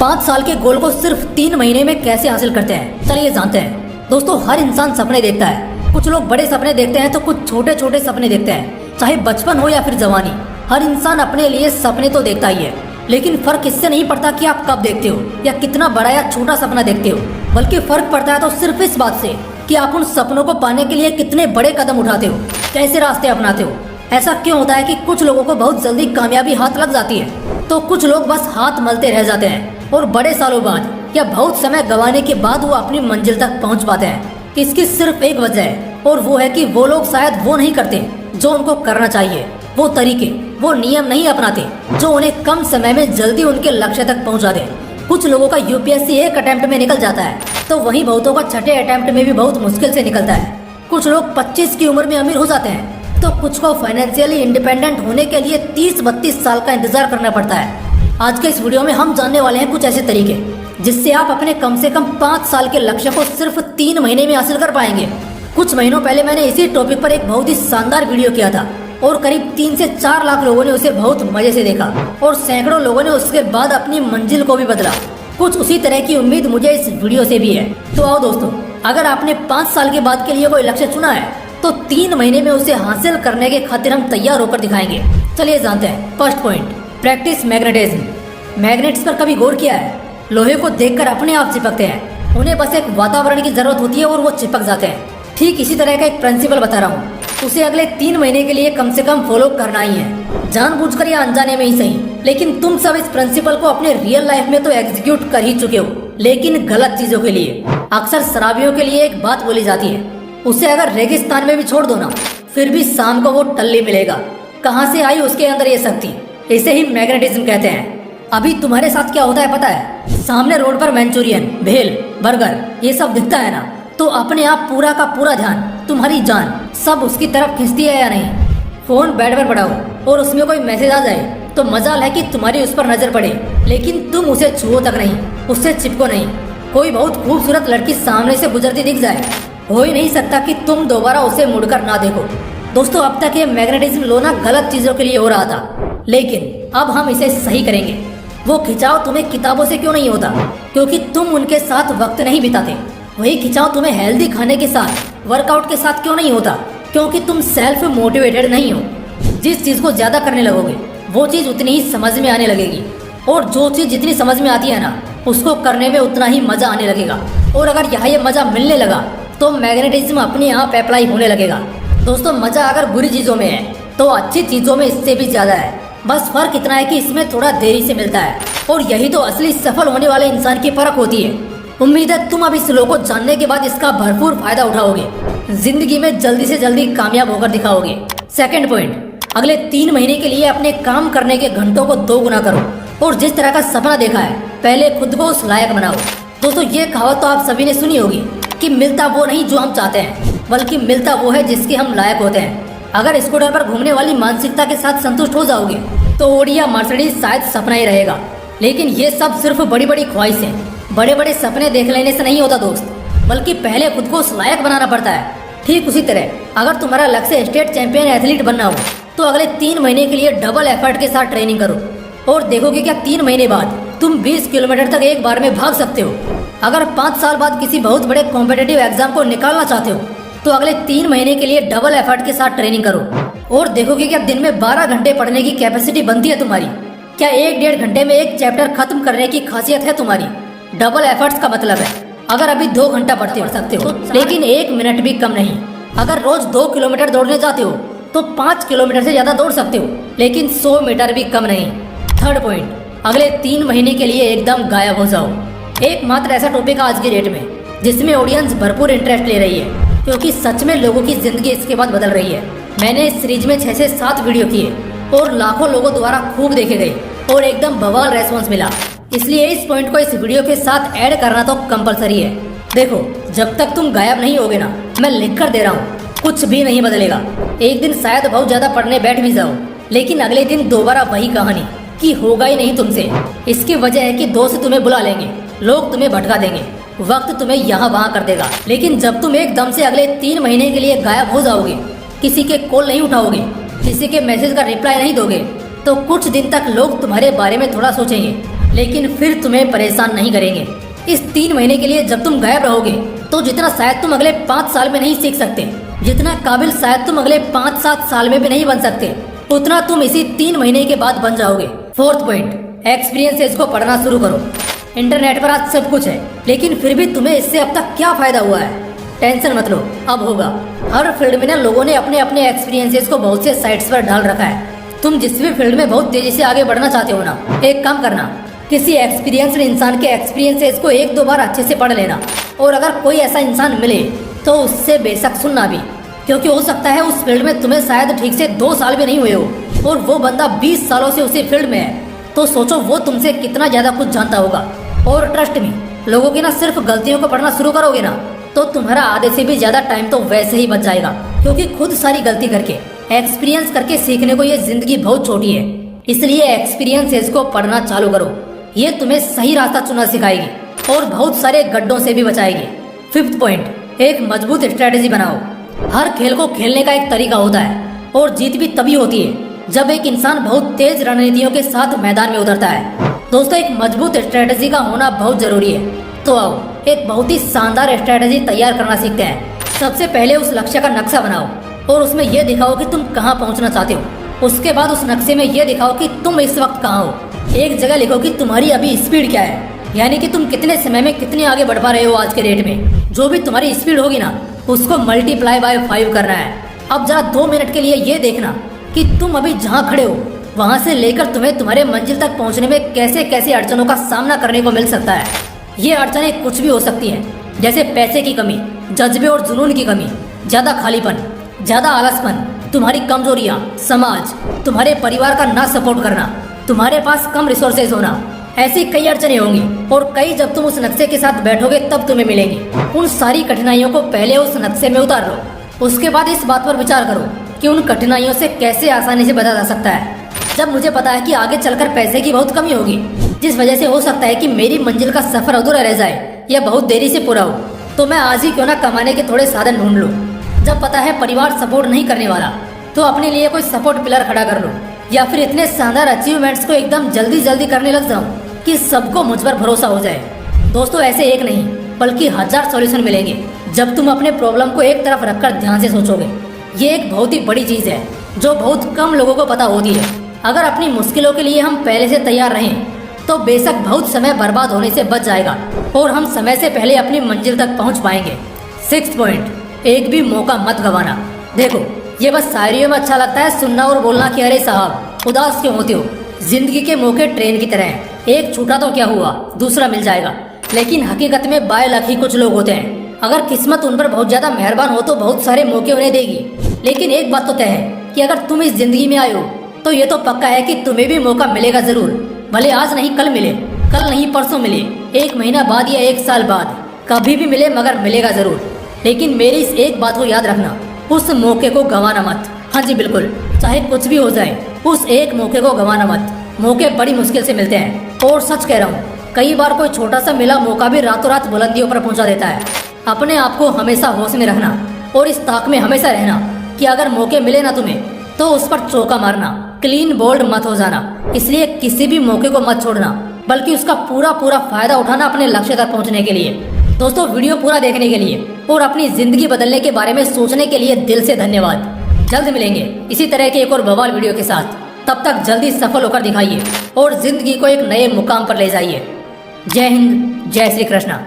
5 साल के गोल को सिर्फ 3 महीने में कैसे हासिल करते हैं, चलिए जानते हैं। दोस्तों, हर इंसान सपने देखता है। कुछ लोग बड़े सपने देखते हैं तो कुछ छोटे छोटे सपने देखते हैं। चाहे बचपन हो या फिर जवानी, हर इंसान अपने लिए सपने तो देखता ही है। लेकिन फर्क इससे नहीं पड़ता कि आप कब देखते हो या कितना बड़ा या छोटा सपना देखते हो, बल्कि फर्क पड़ता है तो सिर्फ इस बात से कि आप उन सपनों को पाने के लिए कितने बड़े कदम उठाते हो, कैसे रास्ते अपनाते हो। ऐसा क्यों होता है कि कुछ लोगों को बहुत जल्दी कामयाबी हाथ लग जाती है तो कुछ लोग बस हाथ मलते रह जाते हैं और बड़े सालों बाद या बहुत समय गंवाने के बाद वो अपनी मंजिल तक पहुंच पाते हैं। इसकी सिर्फ एक वजह है और वो है कि वो लोग शायद वो नहीं करते जो उनको करना चाहिए, वो तरीके, वो नियम नहीं अपनाते जो उन्हें कम समय में जल्दी उनके लक्ष्य तक पहुंचा दे। कुछ लोगों का यूपीएससी एक अटेम्प्ट में निकल जाता है तो वहीं बहुतों का छठे अटेम्प्ट में भी बहुत मुश्किल से निकलता है। कुछ लोग 25 की उम्र में अमीर हो जाते हैं तो कुछ को फाइनेंशियली इंडिपेंडेंट होने के लिए 30-32 साल का इंतजार करना पड़ता है। आज के इस वीडियो में हम जानने वाले हैं कुछ ऐसे तरीके जिससे आप अपने कम से कम 5 साल के लक्ष्य को सिर्फ 3 महीने में हासिल कर पाएंगे। कुछ महीनों पहले मैंने इसी टॉपिक पर एक बहुत ही शानदार वीडियो किया था और करीब 3 से 4 लाख लोगों ने उसे बहुत मजे से देखा और सैकड़ों लोगों ने उसके बाद अपनी मंजिल को भी बदला। कुछ उसी तरह की उम्मीद मुझे इस वीडियो से भी है। तो आओ दोस्तों, अगर आपने 5 साल के बाद के लिए कोई लक्ष्य चुना है तो 3 महीने में उसे हासिल करने के खातिर हम तैयार होकर दिखाएंगे। चलिए जानते हैं। First point, practice magnetism. Magnets पर कभी गौर किया है? लोहे को देखकर अपने आप चिपकते हैं। उन्हें बस एक वातावरण की जरूरत होती है और वो चिपक जाते हैं। ठीक इसी तरह का एक प्रिंसिपल बता रहा हूँ, उसे अगले 3 महीने के लिए कम से कम फॉलो करना ही है, जानबूझकर या अनजाने में ही सही। लेकिन तुम सब इस प्रिंसिपल को अपने रियल लाइफ में तो एग्जीक्यूट कर ही चुके हो, लेकिन गलत चीजों के लिए। अक्सर शराबियों के लिए एक बात बोली जाती है, उसे अगर रेगिस्तान में भी छोड़ दो ना, फिर भी शाम को वो टल्ली मिलेगा। कहाँ से आई उसके अंदर ये शक्ति? इसे ही मैग्नेटिज्म कहते हैं। अभी तुम्हारे साथ क्या होता है पता है? सामने रोड पर मंचूरियन, भेल, बर्गर ये सब दिखता है ना, तो अपने आप पूरा का पूरा ध्यान, तुम्हारी जान सब उसकी तरफ खींचती है या नहीं? फोन बेड पर पड़ा हो और उसमें कोई मैसेज आ जाए तो मजाल है कि तुम्हारी उस पर नजर पड़े, लेकिन तुम उसे छुओ तक नहीं, उससे चिपको नहीं। कोई बहुत खूबसूरत लड़की सामने से गुजरती दिख जाए, हो ही नहीं सकता कि तुम दोबारा उसे मुड़कर ना देखो। दोस्तों, अब तक ये मैग्नेटिज्म लोना गलत चीजों के लिए हो रहा था, लेकिन अब हम इसे सही करेंगे। वो खिंचाव तुम्हें किताबों से क्यों नहीं होता? क्योंकि तुम उनके साथ वक्त नहीं बिताते। वही खिंचाव तुम्हें हेल्दी खाने के साथ, वर्कआउट के साथ क्यों नहीं होता? क्योंकि तुम सेल्फ मोटिवेटेड नहीं हो। जिस चीज को ज्यादा करने लगोगे वो चीज उतनी ही समझ में आने लगेगी, और जो चीज जितनी समझ में आती है ना, उसको करने में उतना ही मजा आने लगेगा। और अगर यहाँ ये मजा मिलने लगा तो मैग्नेटिज्म अपने आप अप्लाई होने लगेगा। दोस्तों, मजा अगर बुरी चीजों में है तो अच्छी चीजों में इससे भी ज्यादा है। बस फर्क इतना है कि इसमें थोड़ा देरी से मिलता है, और यही तो असली सफल होने वाले इंसान की फर्क होती है। उम्मीद है तुम अब इस लो को जानने के बाद इसका भरपूर फायदा उठाओगे, जिंदगी में जल्दी से जल्दी कामयाब होकर दिखाओगे। सेकंड पॉइंट, अगले 3 महीने के लिए अपने काम करने के घंटों को 2 गुना करो और जिस तरह का सपना देखा है पहले खुद को उस लायक बनाओ। दोस्तों, ये कहावत तो आप सभी ने सुनी होगी कि मिलता वो नहीं जो हम चाहते हैं, बल्कि मिलता वो है जिसके हम लायक होते हैं। अगर स्कूटर पर घूमने वाली मानसिकता के साथ संतुष्ट हो जाओगे तो ऑडी या मर्सिडीज शायद सपना ही रहेगा। लेकिन ये सब सिर्फ बड़ी बड़ी ख्वाहिशें, बड़े बड़े सपने देख लेने से नहीं होता दोस्त, बल्कि पहले खुद को उस लायक बनाना पड़ता है। ठीक उसी तरह अगर तुम्हारा लक्ष्य स्टेट चैंपियन एथलीट बनना हो तो अगले 3 महीने के लिए डबल एफर्ट के साथ ट्रेनिंग करो और देखोगे क्या 3 महीने बाद तुम 20 किलोमीटर तक एक बार में भाग सकते हो। अगर 5 साल बाद किसी बहुत बड़े कॉम्पिटिटिव एग्जाम को निकालना चाहते हो तो अगले 3 महीने के लिए डबल एफर्ट के साथ ट्रेनिंग करो और देखोगे क्या दिन में 12 घंटे पढ़ने की कैपेसिटी बनती है तुम्हारी। क्या 1-1.5 घंटे में एक चैप्टर खत्म करने की खासियत है तुम्हारी। डबल एफर्ट्स का मतलब है अगर अभी 2 घंटा पढ़ सकते हो लेकिन 1 मिनट भी कम नहीं। अगर रोज 2 किलोमीटर दौड़ने जाते हो तो 5 किलोमीटर से ज्यादा दौड़ सकते हो, लेकिन 100 मीटर भी कम नहीं। थर्ड पॉइंट, अगले 3 महीने के लिए एकदम गायब हो जाओ। एकमात्र ऐसा टॉपिक आज की डेट में जिसमें ऑडियंस भरपूर इंटरेस्ट ले रही है, क्योंकि सच में लोगों की जिंदगी इसके बाद बदल रही है। मैंने इस सीरीज में 6 से 7 वीडियो किए और लाखों लोगों द्वारा खूब देखे गए और एकदम बवाल रेस्पॉन्स मिला। इसलिए इस पॉइंट को इस वीडियो के साथ ऐड करना तो कंपलसरी है। देखो, जब तक तुम गायब नहीं होगे ना, मैं लिख कर दे रहा हूँ, कुछ भी नहीं बदलेगा। एक दिन शायद बहुत ज्यादा पढ़ने बैठ भी जाओ, लेकिन अगले दिन दोबारा वही कहानी कि होगा ही नहीं तुमसे। इसकी वजह है कि दोस्त तुम्हें बुला लेंगे, लोग तुम्हें भटका देंगे, वक्त तुम्हें यहाँ वहाँ कर देगा। लेकिन जब तुम एकदम से अगले 3 महीने के लिए गायब हो जाओगे, किसी के कॉल नहीं उठाओगे, किसी के मैसेज का रिप्लाई नहीं दोगे, तो कुछ दिन तक लोग तुम्हारे बारे में थोड़ा सोचेंगे, लेकिन फिर तुम्हें परेशान नहीं करेंगे। इस 3 महीने के लिए जब तुम गायब रहोगे तो जितना शायद तुम अगले 5 साल में नहीं सीख सकते, जितना काबिल शायद तुम अगले 5-7 साल में भी नहीं बन सकते, उतना तुम इसी 3 महीने के बाद बन जाओगे। 4th पॉइंट, एक्सपीरियंसेस को पढ़ना शुरू करो। इंटरनेट पर आज सब कुछ है, लेकिन फिर भी तुम्हें इससे अब तक क्या फायदा हुआ है? टेंशन मत लो, अब होगा। हर फील्ड में ना लोगों ने अपने अपने एक्सपीरियंसेस को बहुत से साइट्स पर डाल रखा है। तुम जिस भी फील्ड में बहुत तेजी से आगे बढ़ना चाहते हो ना, एक काम करना, किसी एक्सपीरियंस्ड इंसान के एक्सपीरियंसेस को 1-2 बार अच्छे से पढ़ लेना। और अगर कोई ऐसा इंसान मिले तो उससे बेशक सुनना भी, क्योंकि हो सकता है उस फील्ड में तुम्हें शायद ठीक से 2 साल भी नहीं हुए हो और वो बंदा 20 सालों से उसी फील्ड में है। तो सोचो वो तुमसे कितना ज्यादा कुछ जानता होगा। और ट्रस्ट मी, लोगों की ना सिर्फ गलतियों को पढ़ना शुरू करोगे ना तो तुम्हारा आधे से भी ज्यादा टाइम तो वैसे ही बच जाएगा, क्योंकि खुद सारी गलती करके एक्सपीरियंस करके सीखने को ये जिंदगी बहुत छोटी है। इसलिए एक्सपीरियंसेस को पढ़ना चालू करो, ये तुम्हें सही रास्ता चुनना सिखाएगी और बहुत सारे गड्ढों से भी बचाएगी। 5th पॉइंट, एक मजबूत स्ट्रेटेजी बनाओ। हर खेल को खेलने का एक तरीका होता है और जीत भी तभी होती है जब एक इंसान बहुत तेज रणनीतियों के साथ मैदान में उतरता है। दोस्तों, एक मजबूत स्ट्रेटेजी का होना बहुत जरूरी है। तो आओ एक बहुत ही शानदार स्ट्रेटेजी तैयार करना सीखते हैं। सबसे पहले उस लक्ष्य का नक्शा बनाओ और उसमें यह दिखाओ कि तुम कहाँ पहुँचना चाहते हो। उसके बाद उस नक्शे में यह दिखाओ कि तुम इस वक्त कहाँ हो। एक जगह लिखो कि तुम्हारी अभी स्पीड क्या है, यानी कि तुम कितने समय में कितने आगे बढ़ पा रहे हो आज के डेट में। जो भी तुम्हारी स्पीड होगी ना, उसको मल्टीप्लाई बाय 5 करना है। अब जरा 2 मिनट के लिए ये देखना कि तुम अभी जहाँ खड़े हो वहाँ से लेकर तुम्हें तुम्हारे मंजिल तक पहुँचने में कैसे कैसे अड़चनों का सामना करने को मिल सकता है। ये अड़चनें कुछ भी हो सकती हैं, जैसे पैसे की कमी, जज्बे और जुनून की कमी, ज्यादा खालीपन, ज्यादा आलसपन, तुम्हारी कमजोरियाँ, समाज, तुम्हारे परिवार का ना सपोर्ट करना, तुम्हारे पास कम रिसोर्सेज होना, ऐसी कई अड़चनें होंगी और कई जब तुम उस नक्शे के साथ बैठोगे तब तुम्हें मिलेंगी। उन सारी कठिनाइयों को पहले उस नक्शे में उतार लो। उसके बाद इस बात पर विचार करो कि उन कठिनाइयों से कैसे आसानी से बचा जा सकता है। जब मुझे पता है कि आगे चलकर पैसे की बहुत कमी होगी, जिस वजह से हो सकता है कि मेरी मंजिल का सफर अधूरा रह जाए या बहुत देरी से पूरा हो, तो मैं आज ही क्यों ना कमाने के थोड़े साधन ढूंढ लूं। जब पता है परिवार सपोर्ट नहीं करने वाला, तो अपने लिए कोई सपोर्ट पिलर खड़ा कर लो, या फिर इतने शानदार अचीवमेंट्स को एकदम जल्दी जल्दी करने लग जाऊं कि सबको मुझ पर भरोसा हो जाए। दोस्तों, ऐसे एक नहीं बल्कि 1000 सॉल्यूशन मिलेंगे जब तुम अपने प्रॉब्लम को एक तरफ रखकर ध्यान से सोचोगे। ये एक बहुत ही बड़ी चीज है जो बहुत कम लोगों को पता होती है। अगर अपनी मुश्किलों के लिए हम पहले से तैयार रहें तो बेशक बहुत समय बर्बाद होने से बच जाएगा और हम समय से पहले अपनी मंजिल तक पहुंच पाएंगे। 6th पॉइंट, एक भी मौका मत गंवाना। देखो, ये बस शायरियों में अच्छा लगता है सुनना और बोलना कि अरे साहब उदास क्यों होते हो, जिंदगी के मौके ट्रेन की तरह हैं, एक छूटा तो क्या हुआ, दूसरा मिल जाएगा। लेकिन हकीकत में बाय लक ही कुछ लोग होते हैं। अगर किस्मत उन पर बहुत ज्यादा मेहरबान हो तो बहुत सारे मौके उन्हें देगी। लेकिन एक बात तो तय है कि अगर तुम इस जिंदगी में आए हो तो ये तो पक्का है कि तुम्हें भी मौका मिलेगा जरूर। भले आज नहीं कल मिले, कल नहीं परसों मिले, 1 महीना बाद या 1 साल बाद, कभी भी मिले मगर मिलेगा जरूर। लेकिन मेरी इस एक बात को याद रखना, उस मौके को गंवाना मत। हाँ जी बिल्कुल, चाहे कुछ भी हो जाए, उस एक मौके को गंवाना मत। मौके बड़ी मुश्किल से मिलते हैं और सच कह रहा हूँ, कई बार कोई छोटा सा मिला मौका भी रातों रात बुलंदियों पर पहुंचा देता है। अपने आप को हमेशा होश में रखना और इस ताक में हमेशा रहना कि अगर मौके मिले ना तुम्हें तो उस पर चौका मारना, क्लीन बोल्ड मत हो जाना। इसलिए किसी भी मौके को मत छोड़ना, बल्कि उसका पूरा पूरा फायदा उठाना अपने लक्ष्य तक पहुंचने के लिए। दोस्तों, वीडियो पूरा देखने के लिए और अपनी जिंदगी बदलने के बारे में सोचने के लिए दिल से धन्यवाद। जल्द मिलेंगे इसी तरह के एक और बवाल वीडियो के साथ। तब तक जल्दी सफल होकर दिखाइए और जिंदगी को एक नए मुकाम पर ले जाइए। जय हिंद, जय श्री कृष्णा।